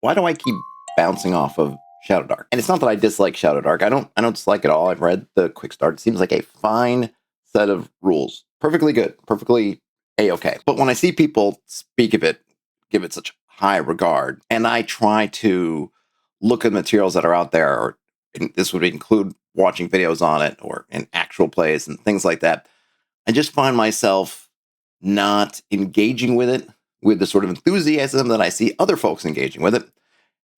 why do I keep bouncing off of Shadowdark? And it's not that I dislike Shadowdark. I don't dislike it all. I've read the quick start. It seems like a fine set of rules. Perfectly good. Perfectly A-okay. But when I see people speak of it, give it such high regard, and I try to look at materials that are out there, or this would include watching videos on it or in actual plays and things like that, I just find myself not engaging with it with the sort of enthusiasm that I see other folks engaging with it. And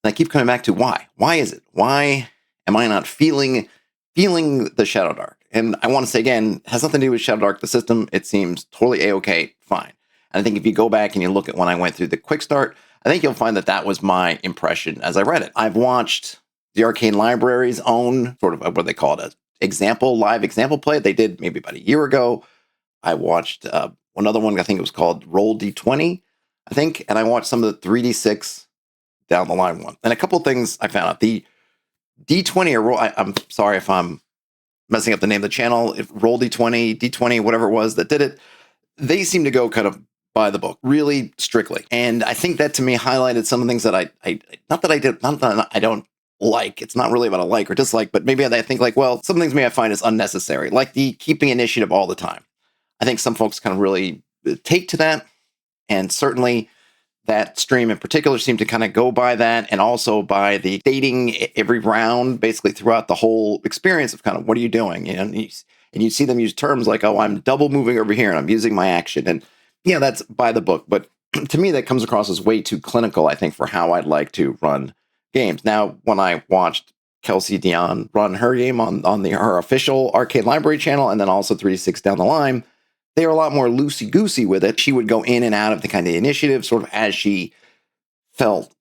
I keep coming back to why. Why is it? Why am I not feeling the Shadowdark? And I want to say again, it has nothing to do with Shadowdark, the system. It seems totally A-okay, fine. And I think if you go back and you look at when I went through the quick start, I think you'll find that that was my impression as I read it. I've watched the Arcane Library's own sort of, what do they call it, live example play they did maybe about a year ago. I watched another one, I think it was called Roll D20, I think, and I watched some of the 3D6 down the line one. And a couple of things I found out. The D20 or Roll, I'm sorry if I'm messing up the name of the channel, if Roll D20, whatever it was that did it, they seem to go kind of by the book, really strictly. And I think that to me highlighted some of the things that not that I don't like. It's not really about a like or dislike, but maybe I think like, well, some things maybe I find is unnecessary, like the keeping initiative all the time. I think some folks kind of really take to that. And certainly that stream in particular seemed to kind of go by that, and also by the dating every round, basically throughout the whole experience of kind of, what are you doing? You know, and you see them use terms like, oh, I'm double moving over here and I'm using my action. And yeah, that's by the book. But to me, that comes across as way too clinical, I think, for how I'd like to run games. Now, when I watched Kelsey Dion run her game on her official Arcade Library channel, and then also 3D6 down the line, they were a lot more loosey-goosey with it. She would go in and out of the kind of initiative sort of as she felt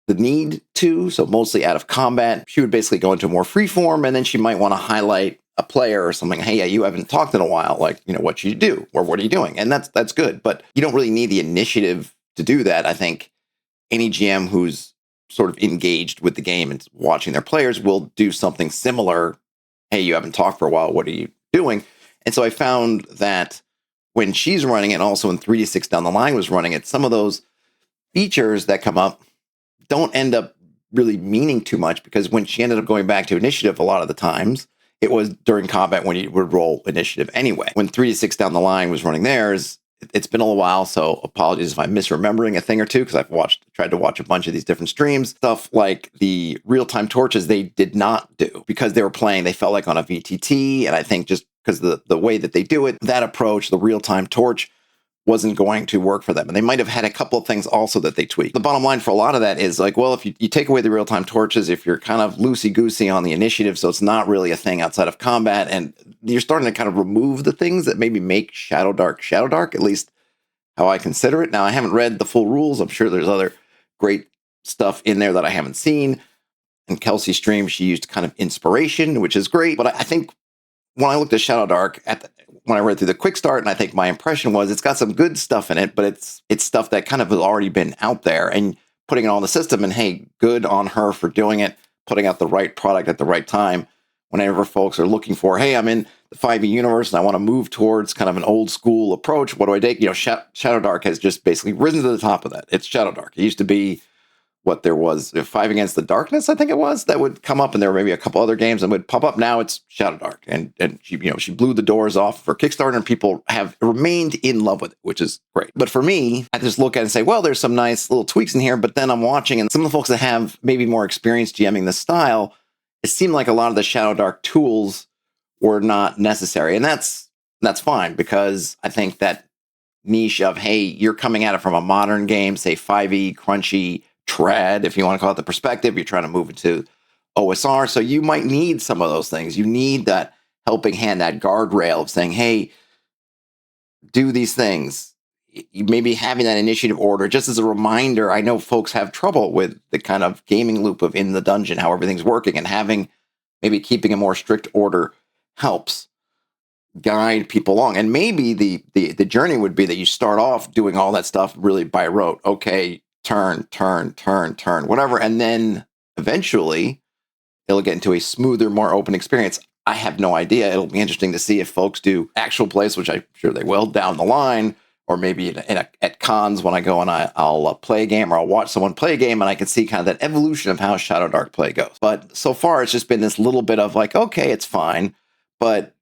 the need to, so mostly out of combat. She would basically go into more free form, and then she might want to highlight a player or something. Hey, yeah, you haven't talked in a while, like, you know, what should you do? Or what are you doing? And that's good, but you don't really need the initiative to do that. I think any GM who's sort of engaged with the game and watching their players will do something similar. Hey, you haven't talked for a while, what are you doing? And so I found that when she's running it, and also when 3D6 down the line was running it, some of those features that come up don't end up really meaning too much, because when she ended up going back to initiative, a lot of the times it was during combat when you would roll initiative anyway. When 3D6 down the line was running theirs, it's been a little while, so apologies if I'm misremembering a thing or two, because I've tried to watch a bunch of these different streams. Stuff like the real-time torches they did not do, because they were playing, they felt like on a VTT, and I think just because the way that they do it, that approach, the real-time torch, wasn't going to work for them. And they might have had a couple of things also that they tweaked. The bottom line for a lot of that is like, well, if you take away the real-time torches, if you're kind of loosey-goosey on the initiative, so it's not really a thing outside of combat, and you're starting to kind of remove the things that maybe make Shadowdark, at least how I consider it. Now, I haven't read the full rules. I'm sure there's other great stuff in there that I haven't seen. In Kelsey's stream, she used kind of inspiration, which is great. But I think when I looked at Shadowdark, when I read through the quick start, and I think my impression was it's got some good stuff in it, but it's stuff that kind of has already been out there, and putting it on the system, and hey, good on her for doing it, putting out the right product at the right time. Whenever folks are looking for, hey, I'm in the 5e universe and I want to move towards kind of an old school approach, what do I take? You know, Shadowdark has just basically risen to the top of that. It's Shadowdark. It used to be what there was, 5 Against the Darkness, I think it was, that would come up, and there were maybe a couple other games that would pop up. Now it's Shadowdark, and she blew the doors off for Kickstarter, and people have remained in love with it, which is great. But for me, I just look at it and say, well, there's some nice little tweaks in here, but then I'm watching, and some of the folks that have maybe more experience GMing this style, it seemed like a lot of the Shadowdark tools were not necessary, and that's fine, because I think that niche of, hey, you're coming at it from a modern game, say 5e, crunchy, trad, if you want to call it, the perspective, you're trying to move into OSR, so you might need some of those things. You need that helping hand, that guardrail of saying, hey, do these things. You maybe having that initiative order, just as a reminder. I know folks have trouble with the kind of gaming loop of in the dungeon, how everything's working, and having maybe keeping a more strict order helps guide people along. And maybe the journey would be that you start off doing all that stuff really by rote. Okay, turn, whatever. And then eventually it'll get into a smoother, more open experience. I have no idea. It'll be interesting to see if folks do actual plays, which I'm sure they will down the line, or maybe at cons when I go and I'll play a game or I'll watch someone play a game and I can see kind of that evolution of how Shadowdark play goes. But so far, it's just been this little bit of like, okay, it's fine, but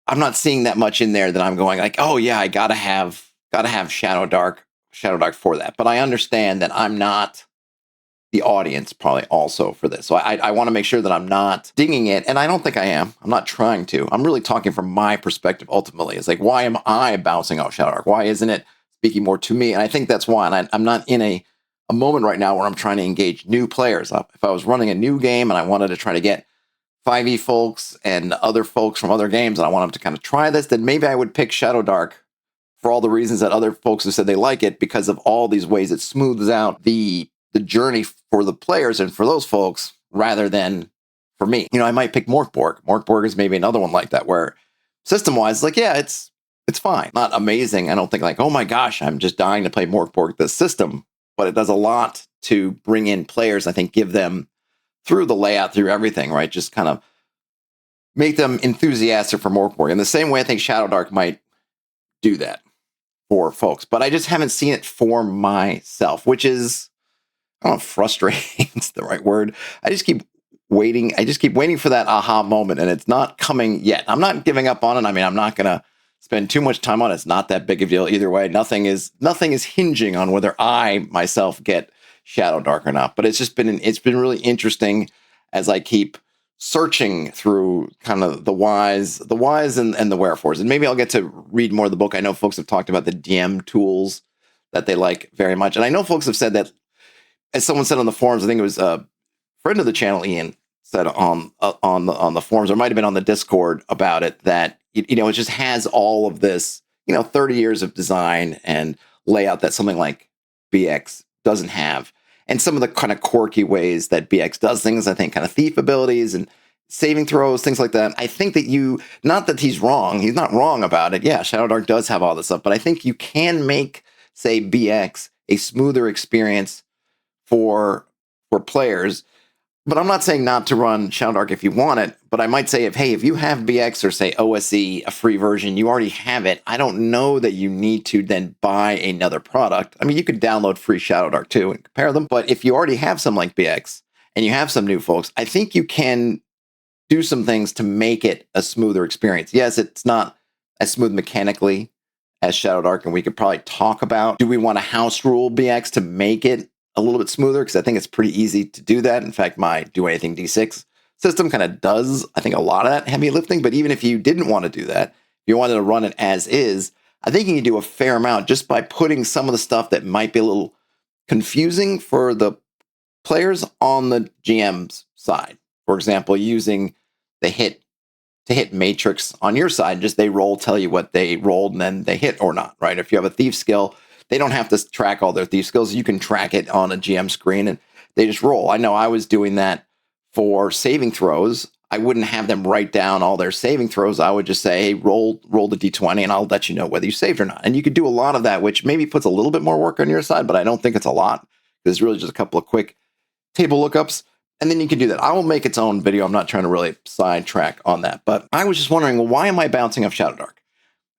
I'm not seeing that much in there that I'm going like, oh yeah, I gotta have Shadowdark for that. But I understand that I'm not the audience probably also for this. So I want to make sure that I'm not dinging it. And I don't think I am. I'm not trying to. I'm really talking from my perspective ultimately. It's like, why am I bouncing off Shadowdark? Why isn't it speaking more to me? And I think that's why. And I'm not in a moment right now where I'm trying to engage new players. If I was running a new game and I wanted to try to get 5e folks and other folks from other games and I want them to kind of try this, then maybe I would pick Shadowdark for all the reasons that other folks have said they like it, because of all these ways it smooths out the journey for the players and for those folks rather than for me. I might pick Morkborg. Morkborg is maybe another one like that where system-wise, like, yeah, it's fine. Not amazing. I don't think like, oh my gosh, I'm just dying to play Morkborg, the system, but it does a lot to bring in players, I think, give them through the layout, through everything, right? Just kind of make them enthusiastic for Morkborg. In the same way I think Shadowdark might do that for folks, but I just haven't seen it for myself, which is, I don't know if frustrating is the right word. I just keep waiting. I just keep waiting for that aha moment, and it's not coming yet. I'm not giving up on it. I mean, I'm not going to spend too much time on it. It's not that big of a deal either way. Nothing is hinging on whether I myself get Shadowdark or not. But it's been really interesting as I keep searching through kind of the whys and the wherefores. And maybe I'll get to read more of the book. I know folks have talked about the DM tools that they like very much. And I know folks have said that, as someone said on the forums, I think it was a friend of the channel, Ian, said on the forums, or might have been on the Discord about it, that it just has all of this, 30 years of design and layout that something like BX doesn't have, and some of the kind of quirky ways that BX does things. I think kind of thief abilities and saving throws, things like that. I think that not that he's wrong, he's not wrong about it. Yeah, Shadowdark does have all this stuff, but I think you can make, say, BX a smoother experience for players. But I'm not saying not to run Shadowdark if you want it, but I might say if you have BX or say OSE, a free version, you already have it. I don't know that you need to then buy another product. I mean, you could download free Shadowdark too and compare them, but if you already have some like BX and you have some new folks, I think you can do some things to make it a smoother experience. Yes, it's not as smooth mechanically as Shadowdark, and we could probably talk about, do we want to house rule BX to make it a little bit smoother? Because I think it's pretty easy to do that. In fact, my Do Anything D6 system kind of does, I think, a lot of that heavy lifting. But even if you didn't want to do that, if you wanted to run it as is, I think you can do a fair amount just by putting some of the stuff that might be a little confusing for the players on the GM's side. For example, using the hit to hit matrix on your side, just they roll, tell you what they rolled, and then they hit or not, right? If you have a thief skill, they don't have to track all their thief skills. You can track it on a GM screen and they just roll. I know I was doing that for saving throws. I wouldn't have them write down all their saving throws. I would just say, hey, roll the D20 and I'll let you know whether you saved or not. And you could do a lot of that, which maybe puts a little bit more work on your side, but I don't think it's a lot. It's really just a couple of quick table lookups. And then you can do that. I will make its own video. I'm not trying to really sidetrack on that. But I was just wondering, well, why am I bouncing off Shadowdark?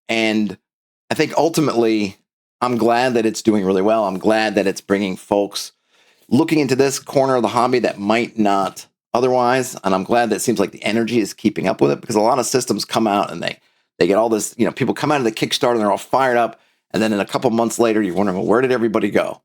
And I think ultimately, I'm glad that it's doing really well. I'm glad that it's bringing folks looking into this corner of the hobby that might not otherwise. And I'm glad that it seems like the energy is keeping up with it, because a lot of systems come out and they get all this, people come out of the Kickstarter and they're all fired up. And then in a couple months later, you're wondering, well, where did everybody go?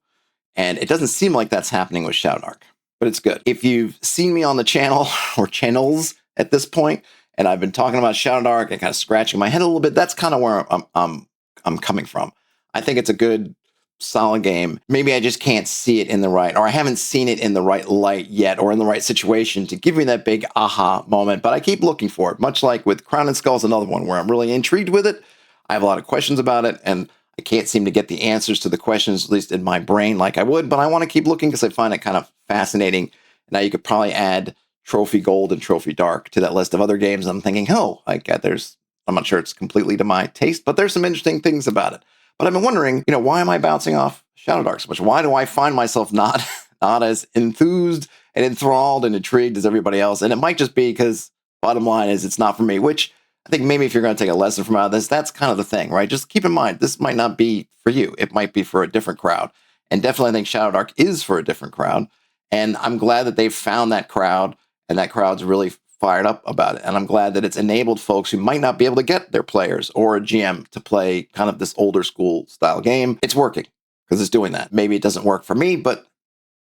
And it doesn't seem like that's happening with Shadowdark, but it's good. If you've seen me on the channel or channels at this point, and I've been talking about Shadowdark and kind of scratching my head a little bit, that's kind of where I'm coming from. I think it's a good, solid game. Maybe I just can't see it in the right, or I haven't seen it in the right light yet, or in the right situation to give me that big aha moment. But I keep looking for it, much like with Crown and Skull is another one where I'm really intrigued with it. I have a lot of questions about it, and I can't seem to get the answers to the questions, at least in my brain, like I would. But I want to keep looking because I find it kind of fascinating. Now you could probably add Trophy Gold and Trophy Dark to that list of other games. I'm thinking, I'm not sure it's completely to my taste, but there's some interesting things about it. But I've been wondering, why am I bouncing off Shadowdark so much? Why do I find myself not as enthused and enthralled and intrigued as everybody else? And it might just be because bottom line is it's not for me, which I think maybe if you're going to take a lesson from out of this, that's kind of the thing, right? Just keep in mind, this might not be for you. It might be for a different crowd. And definitely I think Shadowdark is for a different crowd. And I'm glad that they've found that crowd, and that crowd's really fired up about it. And I'm glad that it's enabled folks who might not be able to get their players or a GM to play kind of this older school style game. It's working because it's doing that. Maybe it doesn't work for me, but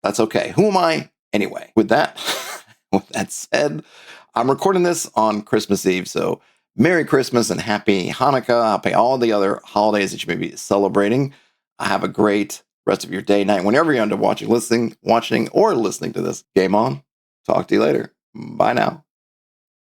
that's okay. Who am I anyway? With that, with that said, I'm recording this on Christmas Eve, so Merry Christmas and Happy Hanukkah. Happy all the other holidays that you may be celebrating. Have a great rest of your day, night, whenever you're into watching or listening to this. Game on. Talk to you later. Bye now.